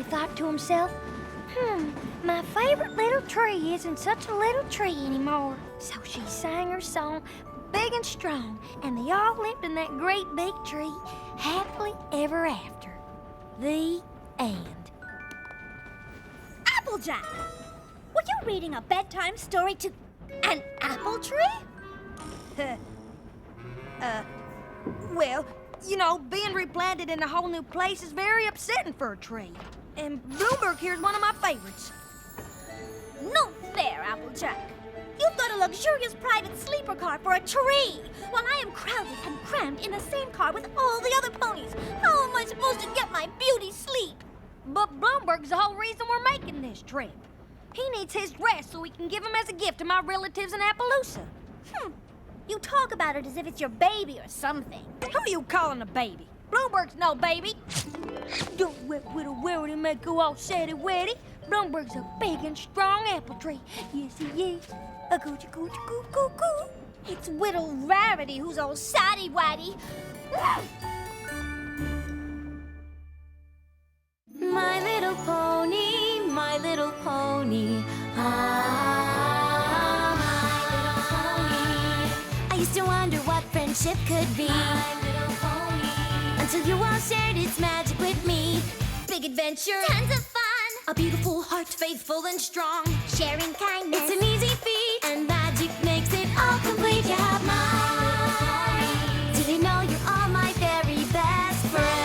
thought to himself, my favorite little tree isn't such a little tree anymore. So she sang her song big and strong, and they all lived in that great big tree happily ever after. The end. Applejack! Were you reading a bedtime story to an apple tree? Well, you know, being replanted in a whole new place is very upsetting for a tree. And Bloomberg here's one of my favorites. No fair, Applejack. You've got a luxurious private sleeper car for a tree, while I am crowded and crammed in the same car with all the other ponies. How am I supposed to get my beauty sleep? But Bloomberg's the whole reason we're making this trip. He needs his rest so we can give him as a gift to my relatives in Appaloosa. You talk about it as if it's your baby or something. Who are you calling a baby? Bloomberg's no baby. Don't wet with a worry make go all saddy wetty. Bloomberg's a big and strong apple tree. Yes, he is. A coochie coochie coo coo coo. It's Whittle Rarity who's all saddy-waddy. My little pony, my little pony. Ah, my little pony. I used to wonder what friendship could be. My little pony. Until you all shared its magic with me. Big adventure, Tons of fun, a beautiful heart, faithful and strong. sharing kindness. It's an easy feat, and magic makes it all complete. You have mine. Did you know you're all my very best friends?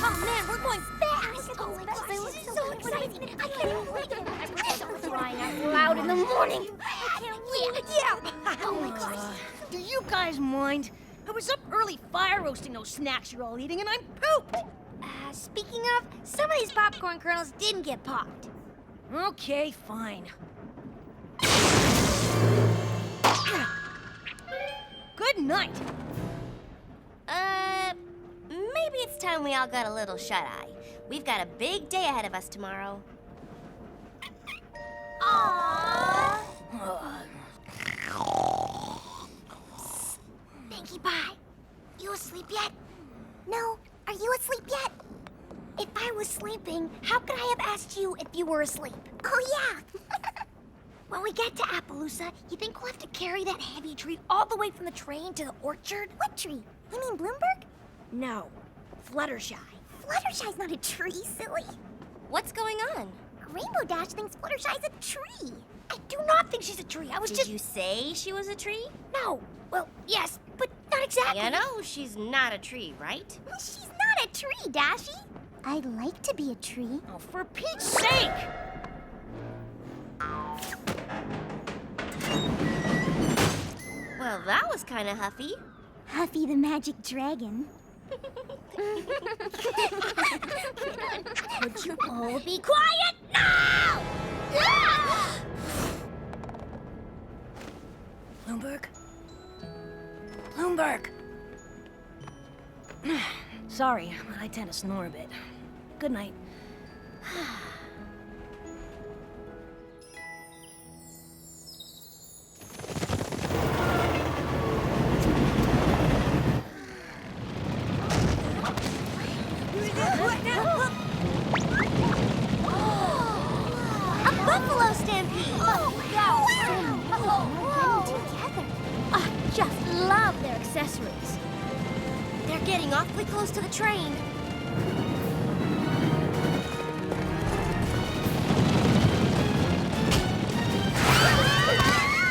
Oh man, we're going fast! Oh my gosh, this is so exciting! I can't wait! I'm crying out loud in the morning! I can't wait! Yeah! Oh my gosh! Do you guys mind? I was up early fire roasting those snacks you're all eating and I'm pooped. Speaking of, some of these popcorn kernels didn't get popped. Okay, fine. Good night. Maybe it's time we all got a little shut-eye. We've got a big day ahead of us tomorrow. Aww! Pinkie Pie, you asleep yet? No, are you asleep yet? If I was sleeping, how could I have asked you if you were asleep? Oh, yeah. When we get to Appaloosa, you think we'll have to carry that heavy tree all the way from the train to the orchard? What tree? You mean Bloomberg? No, Fluttershy. Fluttershy's not a tree, silly. What's going on? Rainbow Dash thinks Fluttershy's a tree. I do not think she's a tree. I was Did you say she was a tree? No. Well, yes, but not exactly. You know, she's not a tree, right? She's not a tree, Dashy. I'd like to be a tree. Oh, for Pete's sake! Well, that was kind of huffy. Huffy the Magic Dragon. Would you all be quiet now? Bloomberg? Bloomberg! Sorry, but I tend to snore a bit. Good night. A buffalo stampede! Oh, wow! Together. I just love their accessories. They're getting awfully close to the train.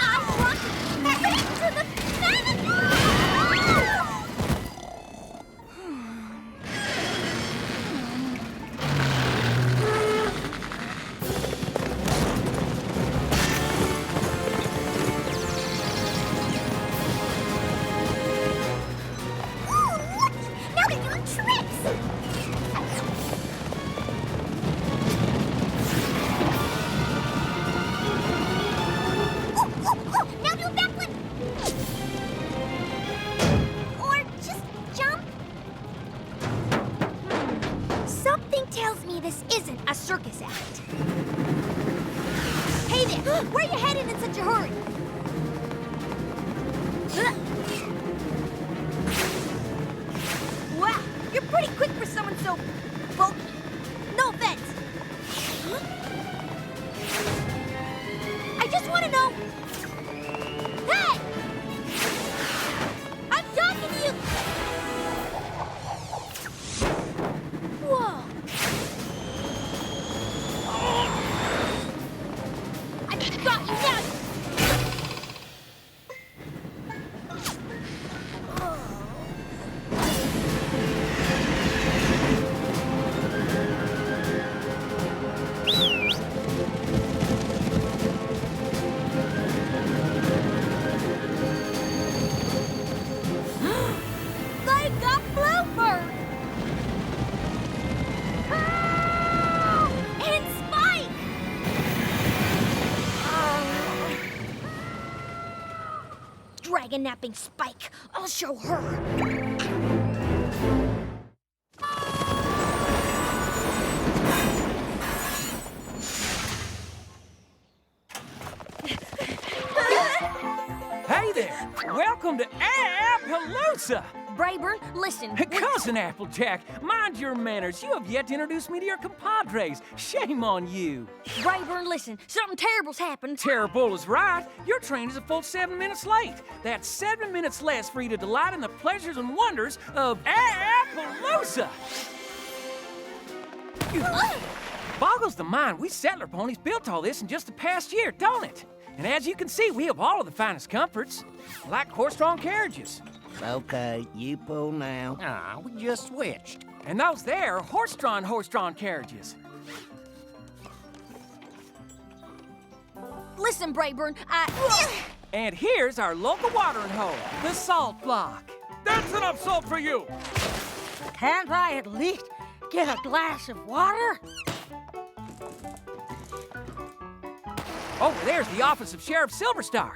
I want to be to the there! Where you headed in such a hurry? Wow, you're pretty quick for someone so bulky. No offense. I just want to know. Hey! I'm talking to you! Whoa! I've got you now! They got Bluebird! Ah! And Spike! Dragon napping Spike. I'll show her. Hey there! Welcome to Appaloosa! Brayburn, listen. Cousin Applejack, mind your manners. You have yet to introduce me to your compadres. Shame on you. Brayburn, listen. Something terrible's happened. Terrible is right. Your train is a full 7 minutes late. That's 7 minutes less for you to delight in the pleasures and wonders of Appaloosa. Boggles the mind. We settler ponies built all this in just the past year, don't it? And as you can see, we have all of the finest comforts, like horse-drawn carriages. Okay, you pull now. Ah, we just switched. And those there are horse-drawn carriages. Listen, Brayburn, And here's our local watering hole, the salt block. That's enough salt for you! Can't I at least get a glass of water? Over there's the office of Sheriff Silverstar.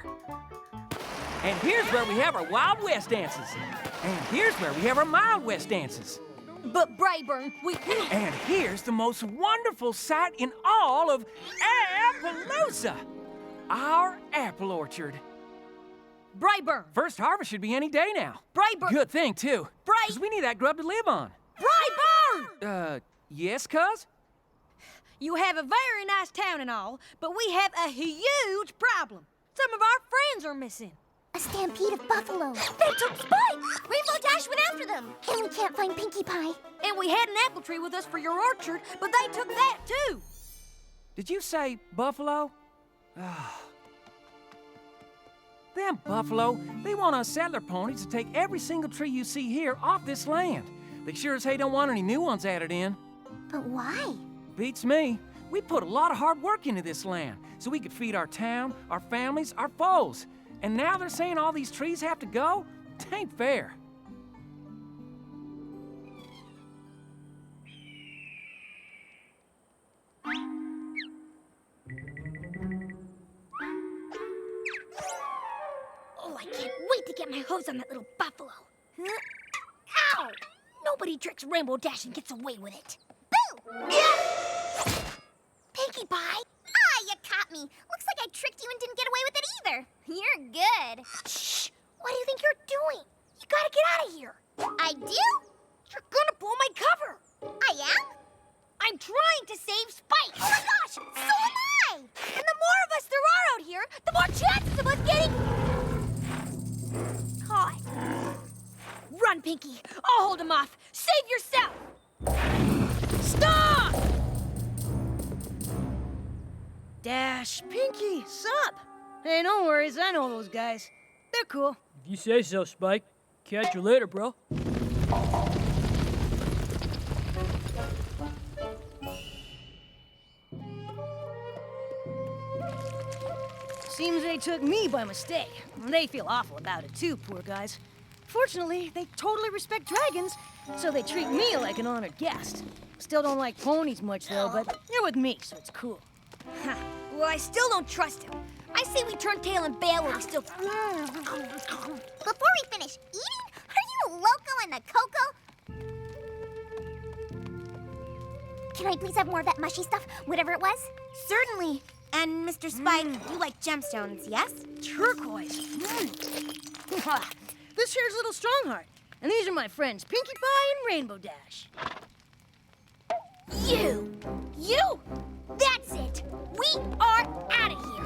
And here's where we have our Wild West dances. And here's where we have our Mild West dances. But Brayburn, we... And here's the most wonderful sight in all of Appaloosa, our apple orchard. Brayburn! First harvest should be any day now. Brayburn! Good thing, too. Bray- Because we need that grub to live on. Brayburn! Yes, cuz? You have a very nice town and all, but we have a huge problem. Some of our friends are missing. A stampede of buffalo. They took Spike! Rainbow Dash went after them. And we can't find Pinkie Pie. And we had an apple tree with us for your orchard, but they took that too. Did you say buffalo? Them buffalo, they want us settler ponies to take every single tree you see here off this land. They sure as hey don't want any new ones added in. But why? Beats me. We put a lot of hard work into this land so we could feed our town, our families, our foes. And now they're saying all these trees have to go? Tain't fair. Oh, I can't wait to get my hose on that little buffalo. Ow! Nobody tricks Rainbow Dash and gets away with it. Boo! Pinkie Pie? Ah, you caught me. Looks like I tricked you and didn't get away with it either. You're good. Shh! What do you think you're doing? You gotta get out of here. I do? You're gonna blow my cover. I am? I'm trying to save Spike. Oh my gosh! So am I! And the more of us there are out here, the more chances of us getting caught. Run, Pinkie. I'll hold him off. Save yourself. Stop! Dash, Pinkie, sup? Hey, no worries, I know those guys. They're cool. If you say so, Spike. Catch you later, bro. Seems they took me by mistake. They feel awful about it too, poor guys. Fortunately, they totally respect dragons, so they treat me like an honored guest. Still don't like ponies much, though, but you're with me, so it's cool. Well, I still don't trust him. I say we turn tail and bail while we still... Before we finish eating, are you loco in the cocoa? Can I please have more of that mushy stuff, whatever it was? Certainly. And Mr. Spike, you like gemstones, yes? Turquoise. This here's Little Strongheart. And these are my friends, Pinkie Pie and Rainbow Dash. You! That's it! We are out of here!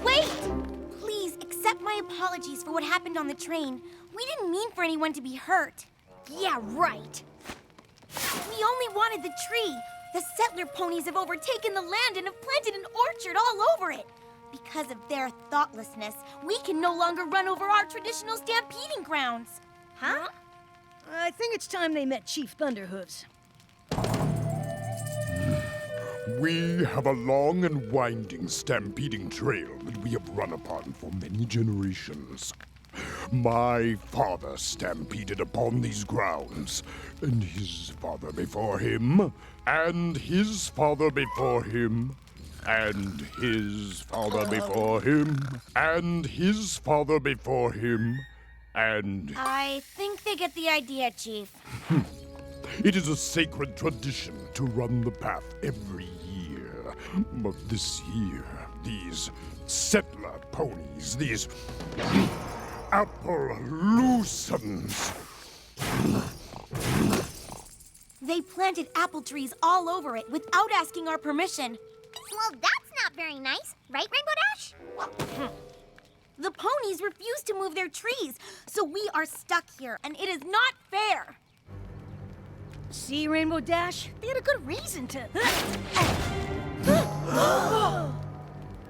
Wait! Please accept my apologies for what happened on the train. We didn't mean for anyone to be hurt. Yeah, right. We only wanted the tree. The settler ponies have overtaken the land and have planted an orchard all over it. Because of their thoughtlessness, we can no longer run over our traditional stampeding grounds. Huh? I think it's time they met Chief Thunderhooves. We have a long and winding stampeding trail that we have run upon for many generations. My father stampeded upon these grounds, and his father before him, and his father before him, and his father before him, and his father before him, and... I think they get the idea, Chief. It is a sacred tradition to run the path every year. But this year, these settler ponies, these Appaloosans, They planted apple trees all over it without asking our permission. Well, that's not very nice, right, Rainbow Dash? The ponies refuse to move their trees, so we are stuck here, and it is not fair. See, Rainbow Dash? They had a good reason to...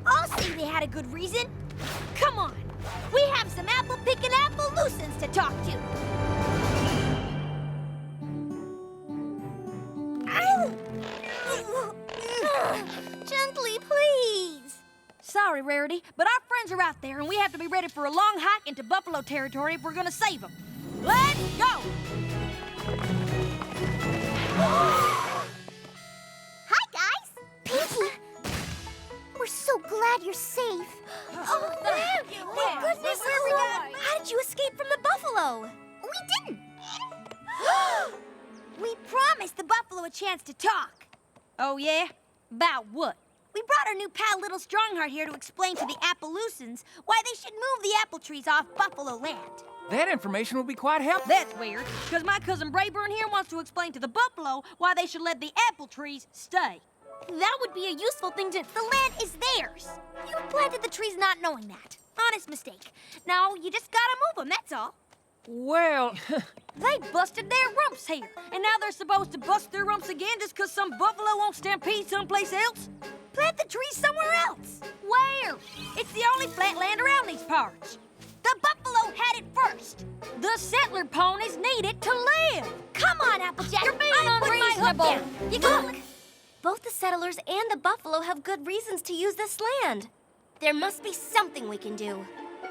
I'll say they had a good reason. Come on, we have some apple-picking Appaloosans to talk to. Gently, please. Sorry, Rarity, but our friends are out there, and we have to be ready for a long hike into buffalo territory if we're gonna save them. Let's go! Hi, guys! Pinkie, we're so glad you're safe. Oh, thank goodness. How did you escape from the buffalo? We didn't. We promised the buffalo a chance to talk. Oh, yeah? About what? We brought our new pal Little Strongheart here to explain to the Appaloosans why they should move the apple trees off buffalo land. That information will be quite helpful. That's weird, because my cousin Brayburn here wants to explain to the buffalo why they should let the apple trees stay. That would be a useful thing to... The land is theirs. You planted the trees not knowing that. Honest mistake. Now, you just gotta move them, that's all. Well, They busted their rumps here, and now they're supposed to bust their rumps again just because some buffalo won't stampede someplace else? Plant the trees somewhere else. Where? It's the only flat land around these parts. The buffalo had it first. The settler ponies need it to live. Come on, Applejack. You're being I'm putting my hook unreasonable. down. You look. Both the settlers and the buffalo have good reasons to use this land. There must be something we can do.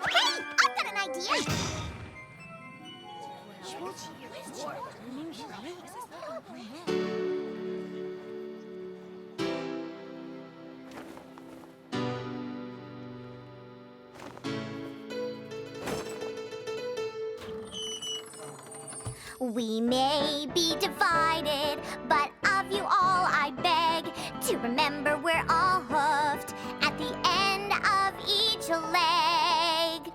Hey, I've got an idea. We may be divided, but of you all I beg to remember we're all hoofed at the end of each leg.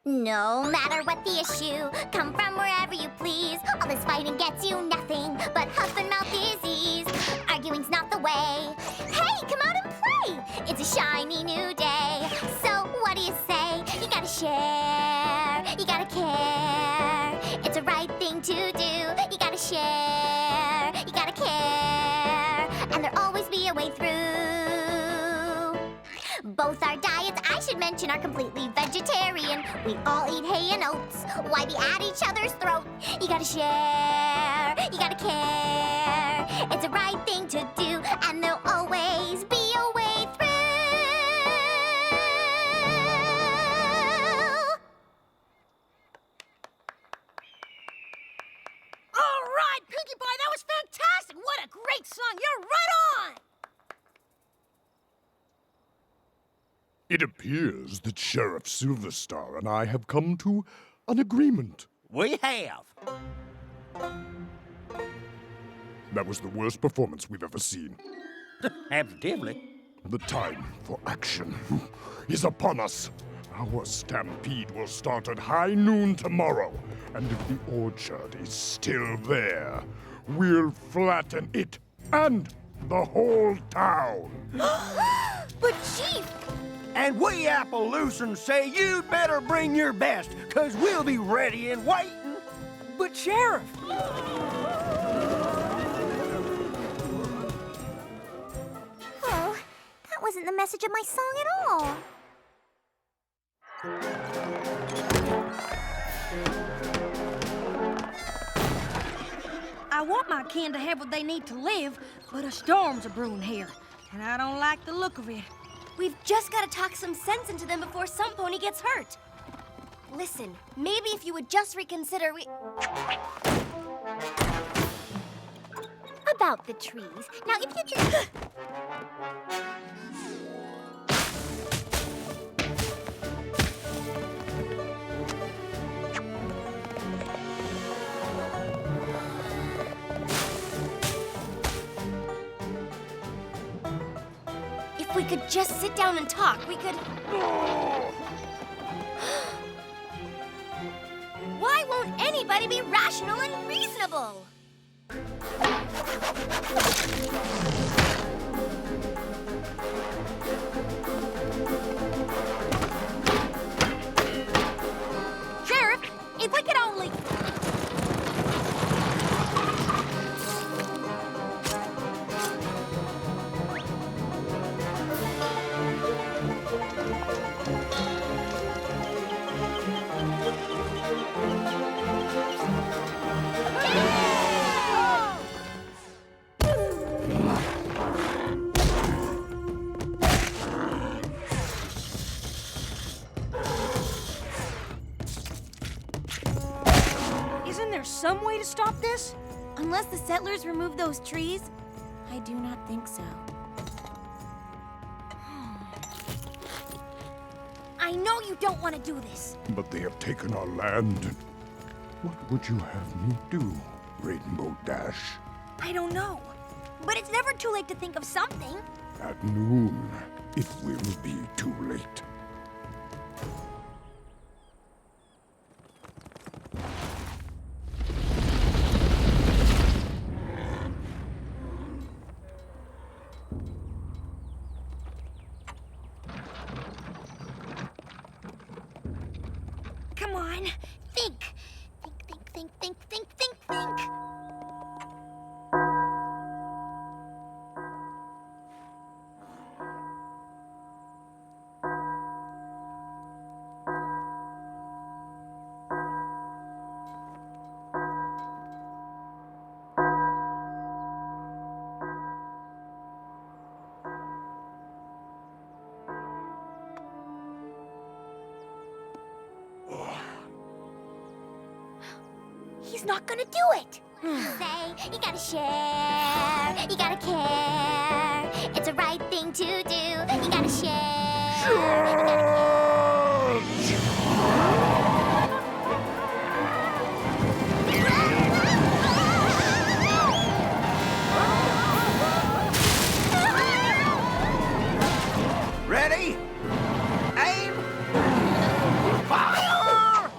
No matter what the issue, come from wherever you please. All this fighting gets you nothing but huff and mouth disease. Arguing's not the way. Hey, come out and play! It's a shiny new day. So what do you say? You gotta share, you gotta care. It's a right thing to do. You gotta share, you gotta care. And there'll always be a way through. Both our diets, I should mention, are completely vegetarian. We all eat hay and oats. Why be at each other's throat? You gotta share, you gotta care. It's the right thing to do, and there'll always be a way through. All right, Pinkie Pie, that was fantastic! What a great song! You're right on! It appears that Sheriff Silverstar and I have come to an agreement. We have. That was the worst performance we've ever seen. Absolutely. The time for action is upon us. Our stampede will start at high noon tomorrow, and if the orchard is still there, we'll flatten it and the whole town. But Chief, And we Appaloosans say you'd better bring your best, 'cause we'll be ready and waiting. But Sheriff! Oh, that wasn't the message of my song at all. I want my kin to have what they need to live, but a storm's a brewing here, and I don't like the look of it. We've just got to talk some sense into them before some pony gets hurt. Listen, maybe if you would just reconsider about the trees. Now, if you just... If we could just sit down and talk, we could... Why won't anybody be rational and reasonable? Sheriff, if we could only... Isn't there some way to stop this? Unless the settlers remove those trees, I do not think so. I know you don't want to do this. But they have taken our land. What would you have me do, Rainbow Dash? I don't know. But it's never too late to think of something. At noon, it will be too late. Come on, think. Think. He's not gonna do it. Say, you gotta share, you gotta care. It's the right thing to do. You gotta share. Ready? Aim! Fire!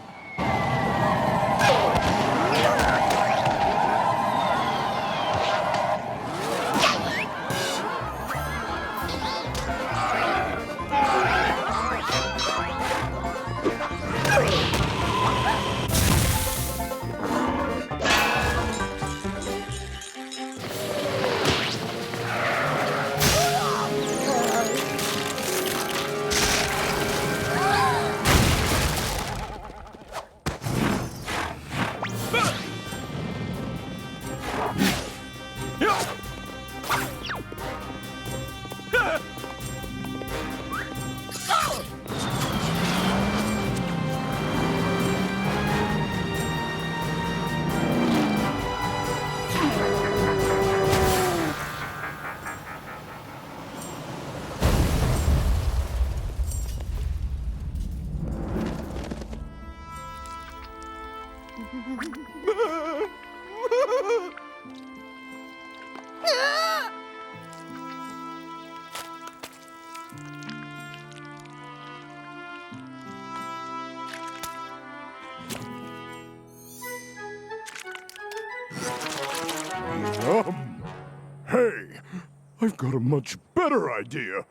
I've got a much better idea.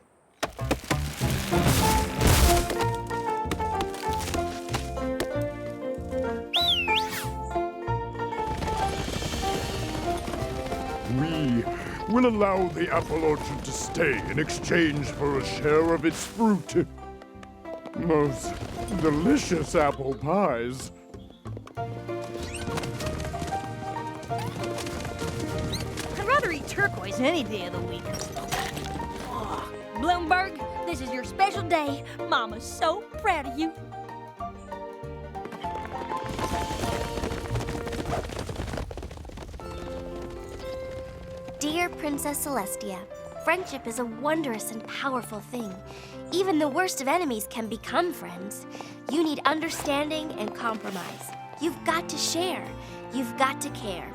We will allow the apple orchard to stay in exchange for a share of its fruit. Most delicious apple pies. I'd rather eat turquoise any day of the week. Oh, Bloomberg, this is your special day. Mama's so proud of you. Dear Princess Celestia, friendship is a wondrous and powerful thing. Even the worst of enemies can become friends. You need understanding and compromise. You've got to share. You've got to care.